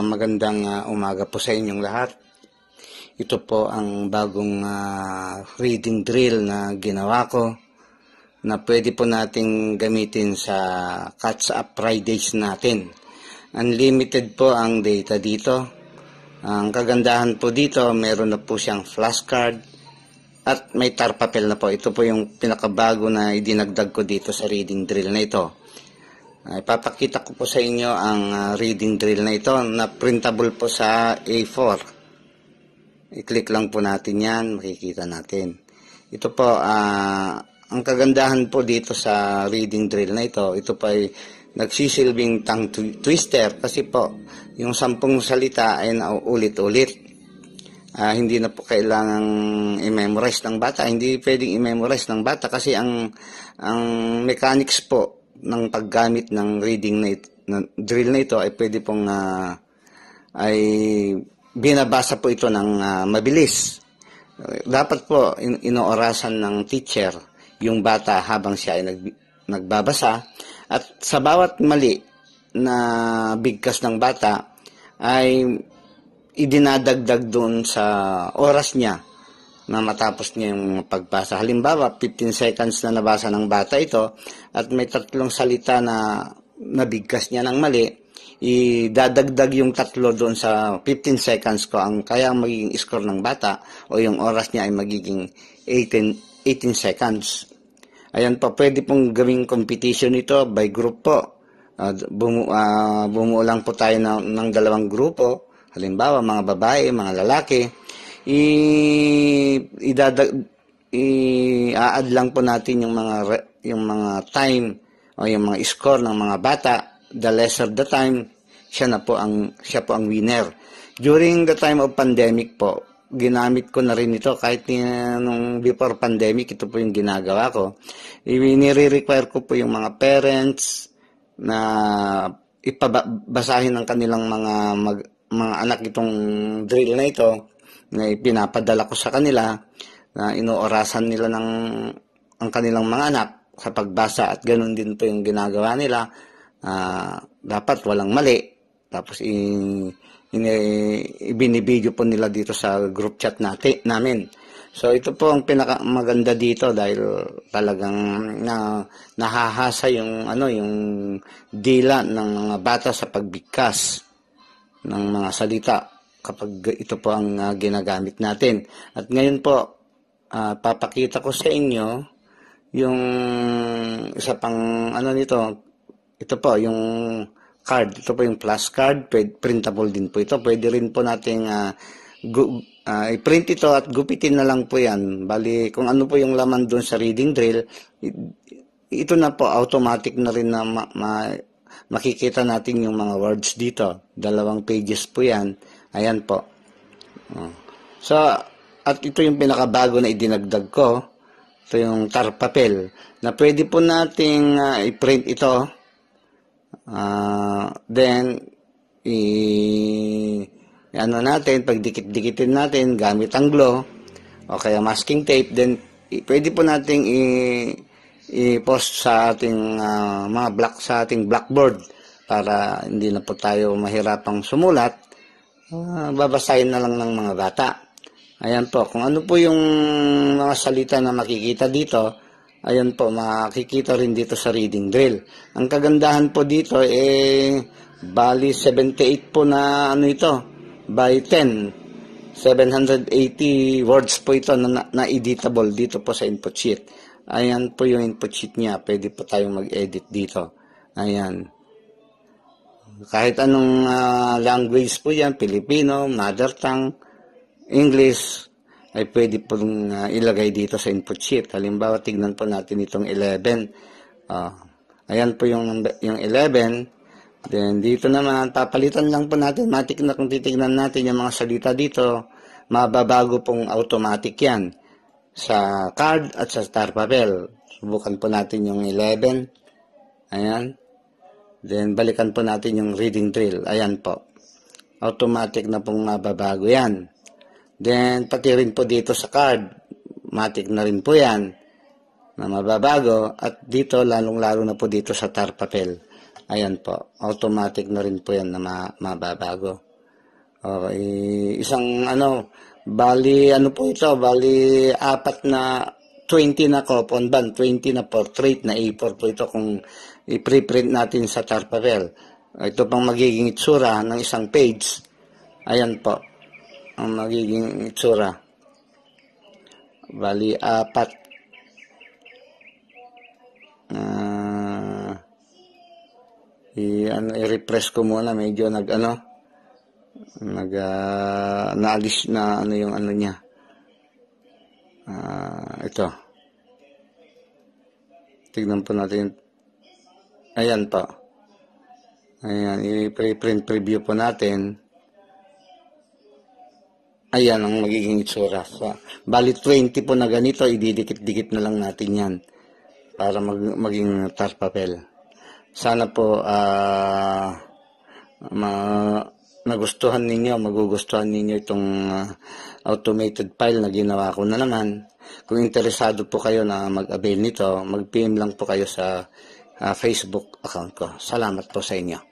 Magandang umaga po sa inyong lahat. Ito po ang bagong reading drill na ginawa ko na pwede po nating gamitin sa Catch Up Fridays natin. Unlimited po ang data dito. Ang kagandahan po dito, meron na po siyang flashcard at may tar papel na po. Ito po yung pinakabago na idinagdag ko dito sa reading drill na ito. Ipapakita ko po sa inyo ang reading drill na ito na printable po sa A4. I-click lang po natin yan, makikita natin. Ito po, ang kagandahan po dito sa reading drill na ito po ay nagsisilbing tongue twister kasi po yung 10 salita ay nauulit-ulit. Hindi na po kailangang i-memorize ng bata. Hindi pwedeng i-memorize ng bata kasi ang mechanics po ng paggamit ng reading drill na ito ay pwede pong ay binabasa po ito ng mabilis. Dapat po inoorasan ng teacher yung bata habang siya ay nagbabasa at sa bawat mali na bigkas ng bata ay idinadagdag doon sa oras niya na matapos niya yung pagbasa. Halimbawa, 15 seconds na nabasa ng bata ito at may 3 salita na nabigkas niya ng mali, idadagdag yung 3 doon sa 15 seconds ko. Kaya ang magiging score ng bata o yung oras niya ay magiging 18 seconds. Ayan po, pwede pong gawing competition ito by group po. Bumuo lang po tayo ng 2 grupo. Halimbawa, mga babae, mga lalaki. I-add lang po natin yung mga time o yung mga score ng mga bata. The lesser the time, siya po ang winner. During the time of pandemic po, ginamit ko na rin ito kahit nung before pandemic, ito po yung ginagawa ko. Nire-require ko po yung mga parents na ipabasahin ng kanilang mga anak itong drill na ito na ipinapadala ko sa kanila na inoorasan nila ang kanilang mga anak sa pagbasa at ganoon din po yung ginagawa nila. Dapat walang mali. Tapos ibinibideo po nila dito sa group chat namin. So ito po ang pinakamaganda dito dahil talagang nahahasa yung dila ng mga bata sa pagbigkas ng mga salita kapag ito po ang ginagamit natin. At ngayon po, papakita ko sa inyo yung isa pang nito. Ito po, yung card. Ito po yung plus card. Printable din po ito. Pwede rin po nating i-print ito at gupitin na lang po yan. Bali, kung ano po yung laman doon sa reading drill, ito na po, automatic na rin na makikita natin yung mga words dito. 2 pages po yan. Ayan po. So, at ito yung pinakabago na idinagdag ko. Ito yung tar papel na pwede po nating i-print ito. Then, pagdikit-dikitin natin gamit ang glue o kaya masking tape. Then, pwede po nating i-post sa ating sa ating blackboard para hindi na po tayo mahirapang sumulat. Babasahin na lang ng mga bata. Ayan po, kung ano po yung mga salita na makikita dito, ayan po, makikita rin dito sa reading drill. Ang kagandahan po dito, bali 78 po na ito, by 10. 780 words po ito na editable dito po sa input sheet. Ayan po yung input sheet niya, pwede po tayong mag-edit dito. Ayan. Kahit anong language po yan, Filipino, mother tongue, English, ay pwede po ilagay dito sa input sheet. Halimbawa, tignan po natin itong 11. Ayan po yung 11. Then, dito naman, papalitan lang po natin. Matik na kung titignan natin yung mga salita dito, mababago pong automatic yan sa card at sa tar papel. Subukan po natin yung 11. Ayan. Then, balikan po natin yung reading drill. Ayan po. Automatic na pong mababago yan. Then, pati rin po dito sa card. Matic na rin po yan na mababago. At dito, lalong-lalo na po dito sa tar papel. Ayan po, automatic na rin po yan na mababago. Okay, isang bali po ito, bali 4 na 20 na coupon band, 20 na portrait na A4 po ito kung i-preprint natin sa tar papel. Ito pang magiging itsura ng isang page. Ayan po, ang magiging itsura. Bali 4. I-refresh ko muna, medyo naalis na yung niya. Ito. Tignan po natin. Ayan po. Ayan, i-print preview po natin. Ayan ang magiging itsura. So, bali 20 po na ganito, ididikit-dikit na lang natin yan para maging tar papel. Sana po magugustuhan ninyo itong automated file na ginawa ko na naman. Kung interesado po kayo na mag-avail nito, mag-PM lang po kayo sa Facebook account ko. Salamat po sa inyo.